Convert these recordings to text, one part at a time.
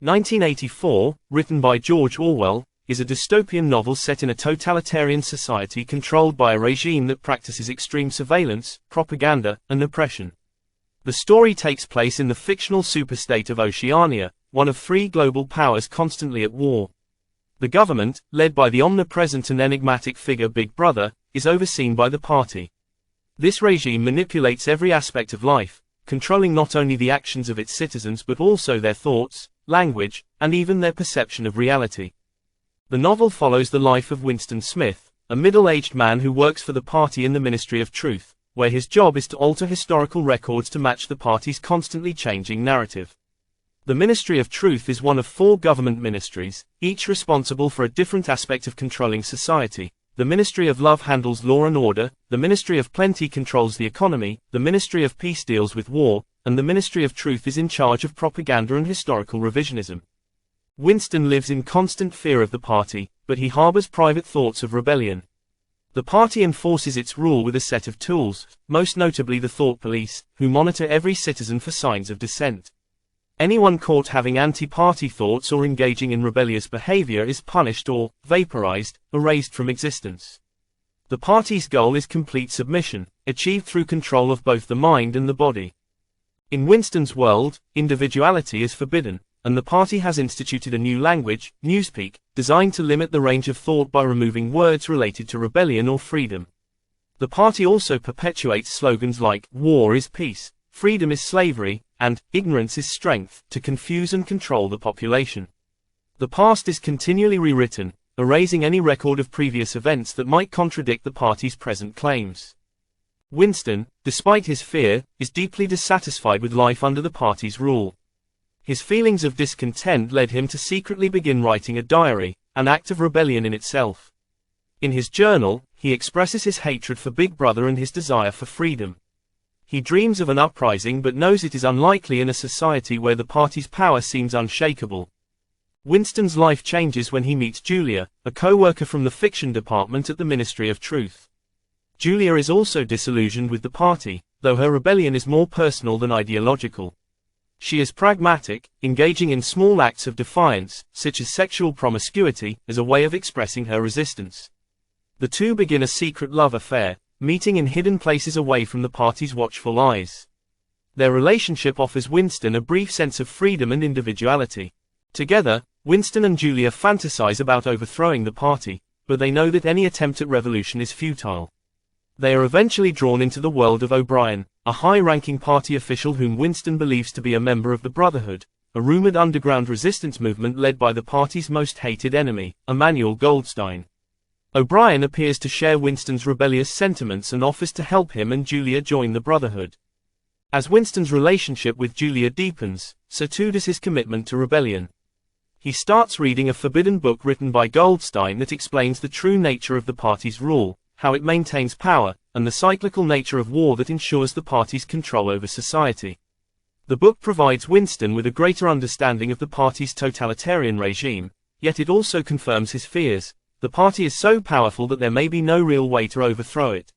1984, written by George Orwell, is a dystopian novel set in a totalitarian society controlled by a regime that practices extreme surveillance, propaganda, and oppression. The story takes place in the fictional superstate of Oceania, one of three global powers constantly at war. The government, led by the omnipresent and enigmatic figure Big Brother, is overseen by the party. This regime manipulates every aspect of life, controlling not only the actions of its citizens but also their thoughts, language, and even their perception of reality. The novel follows the life of Winston Smith, a middle-aged man who works for the party in the Ministry of Truth, where his job is to alter historical records to match the party's constantly changing narrative. The Ministry of Truth is one of four government ministries, each responsible for a different aspect of controlling society. The Ministry of Love handles law and order, the Ministry of Plenty controls the economy, the Ministry of Peace deals with war, and the Ministry of Truth is in charge of propaganda and historical revisionism. Winston lives in constant fear of the party, but he harbors private thoughts of rebellion. The party enforces its rule with a set of tools, most notably the thought police, who monitor every citizen for signs of dissent. Anyone caught having anti-party thoughts or engaging in rebellious behavior is punished or, vaporized, erased from existence. The party's goal is complete submission, achieved through control of both the mind and the body. In Winston's world, individuality is forbidden, and the party has instituted a new language, newspeak, designed to limit the range of thought by removing words related to rebellion or freedom. The party also perpetuates slogans like, "War is peace," "Freedom is slavery," and "Ignorance is strength," to confuse and control the population. The past is continually rewritten, erasing any record of previous events that might contradict the party's present claims. Winston, despite his fear, is deeply dissatisfied with life under the party's rule. His feelings of discontent led him to secretly begin writing a diary, an act of rebellion in itself. In his journal, he expresses his hatred for Big Brother and his desire for freedom. He dreams of an uprising but knows it is unlikely in a society where the party's power seems unshakable. Winston's life changes when he meets Julia, a co-worker from the fiction department at the Ministry of Truth. Julia is also disillusioned with the party, though her rebellion is more personal than ideological. She is pragmatic, engaging in small acts of defiance, such as sexual promiscuity, as a way of expressing her resistance. The two begin a secret love affair, meeting in hidden places away from the party's watchful eyes. Their relationship offers Winston a brief sense of freedom and individuality. Together, Winston and Julia fantasize about overthrowing the party, but they know that any attempt at revolution is futile. They are eventually drawn into the world of O'Brien, a high-ranking party official whom Winston believes to be a member of the Brotherhood, a rumored underground resistance movement led by the party's most hated enemy, Emmanuel Goldstein. O'Brien appears to share Winston's rebellious sentiments and offers to help him and Julia join the Brotherhood. As Winston's relationship with Julia deepens, so too does his commitment to rebellion. He starts reading a forbidden book written by Goldstein that explains the true nature of the party's rule, how it maintains power, and the cyclical nature of war that ensures the party's control over society. The book provides Winston with a greater understanding of the party's totalitarian regime, yet it also confirms his fears. The party is so powerful that there may be no real way to overthrow it.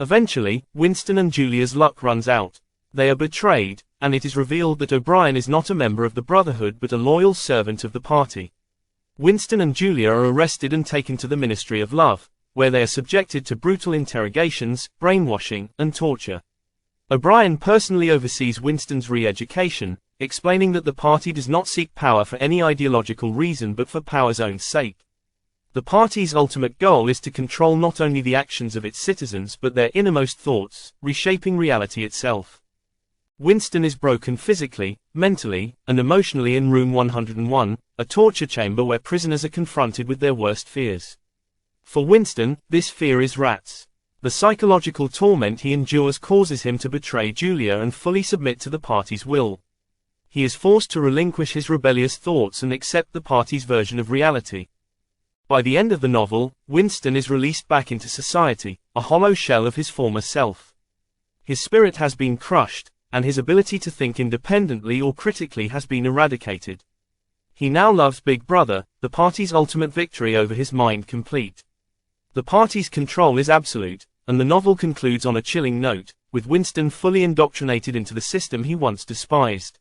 Eventually, Winston and Julia's luck runs out. They are betrayed, and it is revealed that O'Brien is not a member of the Brotherhood but a loyal servant of the party. Winston and Julia are arrested and taken to the Ministry of Love, where they are subjected to brutal interrogations, brainwashing, and torture. O'Brien personally oversees Winston's re-education, explaining that the party does not seek power for any ideological reason but for power's own sake. The party's ultimate goal is to control not only the actions of its citizens but their innermost thoughts, reshaping reality itself. Winston is broken physically, mentally, and emotionally in Room 101, a torture chamber where prisoners are confronted with their worst fears. For Winston, this fear is rats. The psychological torment he endures causes him to betray Julia and fully submit to the party's will. He is forced to relinquish his rebellious thoughts and accept the party's version of reality. By the end of the novel, Winston is released back into society, a hollow shell of his former self. His spirit has been crushed, and his ability to think independently or critically has been eradicated. He now loves Big Brother, the party's ultimate victory over his mind complete. The party's control is absolute, and the novel concludes on a chilling note, with Winston fully indoctrinated into the system he once despised.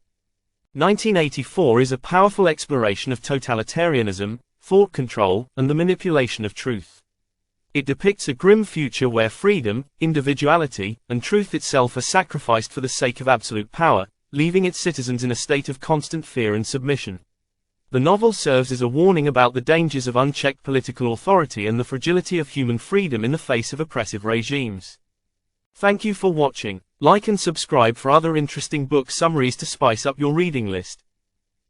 1984 is a powerful exploration of totalitarianism, thought control, and the manipulation of truth. It depicts a grim future where freedom, individuality, and truth itself are sacrificed for the sake of absolute power, leaving its citizens in a state of constant fear and submission. The novel serves as a warning about the dangers of unchecked political authority and the fragility of human freedom in the face of oppressive regimes. Thank you for watching. Like and subscribe for other interesting book summaries to spice up your reading list.